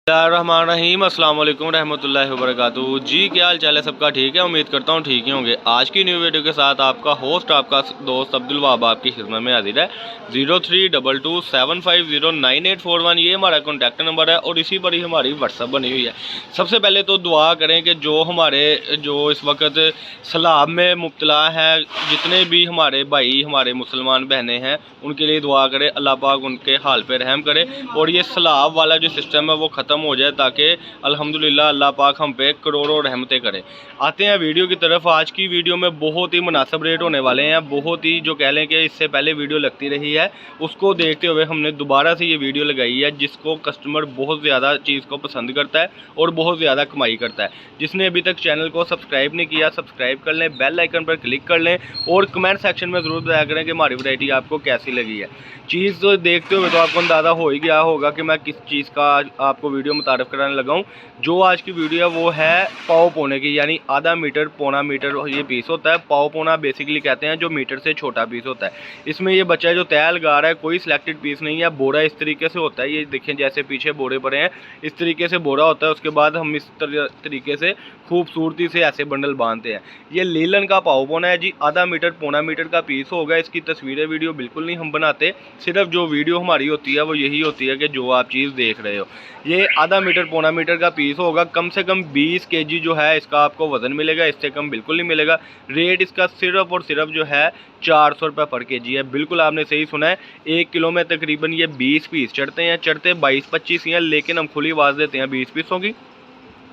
बिस्मिल्लाहिर्रहमानिर्रहीम अस्सलाम वालेकुम रहमतुल्लाहि व बरकातुहू। जी क्या हाल चाल है, सबका ठीक है। उम्मीद करता हूँ ठीक ही होंगे। आज की न्यू वीडियो के साथ आपका होस्ट आपका दोस्त अब्दुल वहाब आपकी खिदमत में हाजिर है। 032275098141 ये हमारा कॉन्टैक्ट नंबर है और इसी पर ही हमारी व्हाट्सअप बनी हुई है। सबसे पहले तो दुआ करें कि जो इस वक्त सैलाब में मुब्तला है, जितने भी हमारे भाई हमारे मुसलमान बहनें हैं, उनके लिए दुआ करें, अल्लाह पाक उनके हाल पे रहम करे और ये सैलाब वाला जो सिस्टम है वो ख़त्म हो जाए, ताकि अल्हम्दुलिल्लाह अल्लाह पाक हम पे करोड़ों रहमतें करे। आते हैं वीडियो की तरफ। आज की वीडियो में बहुत ही मुनासिब रेट होने वाले हैं। बहुत ही जो कह लें कि इससे पहले वीडियो लगती रही है, उसको देखते हुए हमने दोबारा से ये वीडियो लगाई है, जिसको कस्टमर बहुत ज़्यादा चीज़ को पसंद करता है और बहुत ज़्यादा कमाई करता है। जिसने अभी तक चैनल को सब्सक्राइब नहीं किया, सब्सक्राइब कर लें, बेल आइकन पर क्लिक कर लें और कमेंट सेक्शन में ज़रूर बताया करें कि हमारी वैरायटी आपको कैसी लगी है। चीज़ तो देखते हुए तो आपको अंदाज़ा हो ही गया होगा कि मैं किस चीज़ का आपको वीडियो मुतारफ़ कराने लगा हूँ। जो आज की वीडियो है वो है पाव पौने की, यानी आधा मीटर पौना मीटर ये पीस होता है। पाव पौना बेसिकली कहते हैं जो मीटर से छोटा पीस होता है। इसमें ये बच्चा जो तैयार लगा रहा है, कोई सिलेक्टेड पीस नहीं है। बोरा इस तरीके से होता है, ये देखें जैसे पीछे बोरे पड़े हैं, इस तरीके से बोरा होता है। उसके बाद हम इस तरीके से खूबसूरती से ऐसे बंडल बांधते हैं। ये लीलन का पाव पौना है जी, आधा मीटर पौना मीटर का पीस होगा। इसकी तस्वीरें वीडियो बिल्कुल नहीं हम बनाते, सिर्फ जो वीडियो हमारी होती है वो यही होती है कि जो आप चीज़ देख रहे हो। ये आधा मीटर पौना मीटर का पीस होगा। कम से कम 20 केजी जो है इसका आपको वज़न मिलेगा, इससे कम बिल्कुल नहीं मिलेगा। रेट इसका सिर्फ और सिर्फ जो है 400 रुपये पर केजी है। बिल्कुल आपने सही सुना है। 1 किलो में तकरीबन ये 20 पीस चढ़ते हैं। चढ़ते 22-25 ही हैं, लेकिन हम खुली आवाज़ देते हैं 20 पीसों की।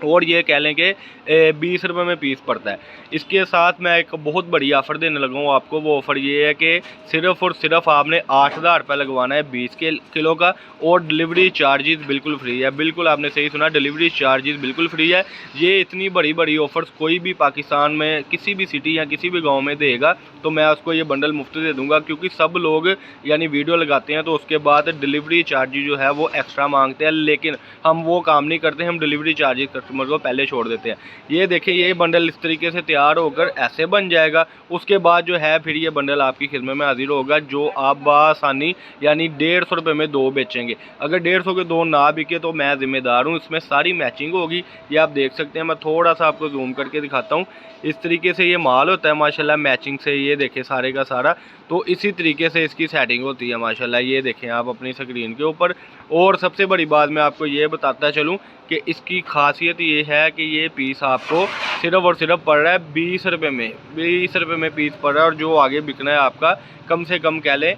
और ये कह लें कि 20 रुपये में पीस पड़ता है। इसके साथ मैं एक बहुत बड़ी ऑफ़र देने लगा हूँ आपको। वो ऑफ़र ये है कि सिर्फ़ और सिर्फ आपने 8000 रुपये लगवाना है 20 किलो का, और डिलीवरी चार्जेस बिल्कुल फ्री है। बिल्कुल आपने सही सुना, डिलीवरी चार्जेस बिल्कुल फ्री है। ये इतनी बड़ी बड़ी ऑफ़र्स कोई भी पाकिस्तान में किसी भी सिटी या किसी भी गाँव में देगा तो मैं उसको ये बंडल मुफ्त दे दूँगा, क्योंकि सब लोग यानी वीडियो लगाते हैं तो उसके बाद डिलीवरी चार्जेस जो है वो एक्स्ट्रा मांगते हैं, लेकिन हम वो काम नहीं करते। हम डिलीवरी चार्जेस कस्टमर को पहले छोड़ देते हैं। ये देखिए, ये बंडल इस तरीके से तैयार होकर ऐसे बन जाएगा। उसके बाद जो है फिर ये बंडल आपकी खिदमत में हाजिर होगा, जो आप बआसानी यानी 150 रुपये में 2 बेचेंगे। अगर 150 के 2 ना बिके तो मैं ज़िम्मेदार हूँ। इसमें सारी मैचिंग होगी, ये आप देख सकते हैं। मैं थोड़ा सा आपको जूम करके दिखाता हूँ। इस तरीके से ये माल होता है माशाल्लाह, मैचिंग से। ये देखें सारे का सारा, तो इसी तरीके से इसकी सेटिंग होती है माशाल्लाह। ये देखें आप अपनी स्क्रीन के ऊपर। और सबसे बड़ी बात मैं आपको ये बताता चलूँ कि इसकी खासियत ये है कि ये पीस आपको सिर्फ़ और सिर्फ पड़ रहा है 20 रुपये में। 20 रुपये में पीस पड़ रहा है, और जो आगे बिकना है आपका कम से कम कह लें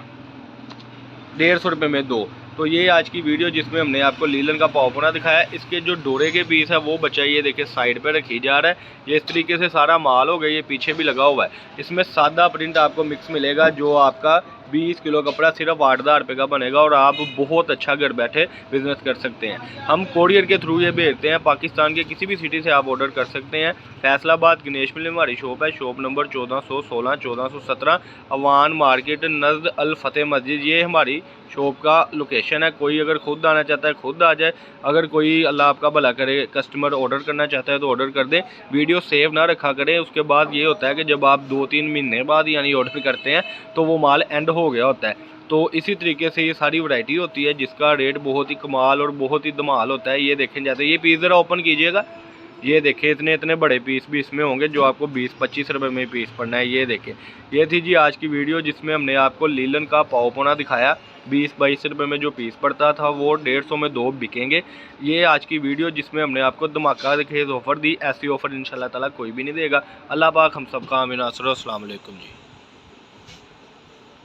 150 रुपये में 2। तो ये आज की वीडियो जिसमें हमने आपको लीलन का पाव पौना दिखाया। इसके जो डोरे के पीस है वो बचा, ये देखिए साइड पे रखी जा रहा है। ये इस तरीके से सारा माल हो गया। ये पीछे भी लगा हुआ है। इसमें सादा प्रिंट आपको मिक्स मिलेगा, जो आपका 20 किलो कपड़ा सिर्फ 8000 रुपये का बनेगा, और आप बहुत अच्छा घर बैठे बिज़नेस कर सकते हैं। हम कोरियर के थ्रू ये भेजते हैं, पाकिस्तान के किसी भी सिटी से आप ऑर्डर कर सकते हैं। फैसलाबाद गणेश मिल में हमारी शॉप है। शॉप नंबर 1416 1417 अवान मार्केट नज़द अल फतेह मस्जिद, ये हमारी शॉप का लोकेशन है। कोई अगर खुद आना चाहता है खुद आ जाए। अगर कोई अल्लाह आपका भला करे कस्टमर ऑर्डर करना चाहता है तो ऑर्डर कर दें। वीडियो सेव ना रखा करें। उसके बाद ये होता है कि जब आप 2-3 महीने बाद यानी ऑर्डर करते हैं तो वो माल एंड हो गया होता है। तो इसी तरीके से ये सारी वैरायटी होती है, जिसका रेट बहुत ही कमाल और बहुत ही धमाल होता है। ये देखें जैसे ये पीस ज़रा ओपन कीजिएगा। ये देखें इतने इतने बड़े पीस भी इसमें होंगे, जो आपको 20-25 रुपये में पीस पड़ना है। ये देखें, ये थी जी आज की वीडियो, जिसमें हमने आपको लीलन का पाव पौना दिखाया। 20-22 रुपये में जो पीस पड़ता था वो 150 में 2 बिकेंगे। ये आज की वीडियो जिसमें हमने आपको धमाका खेज ऑफ़र दी। ऐसी ऑफ़र इंशाल्लाह ताला कोई भी नहीं देगा। अल्लाह पाक हम सबका आमीन। अस्सलाम वालेकुम जी।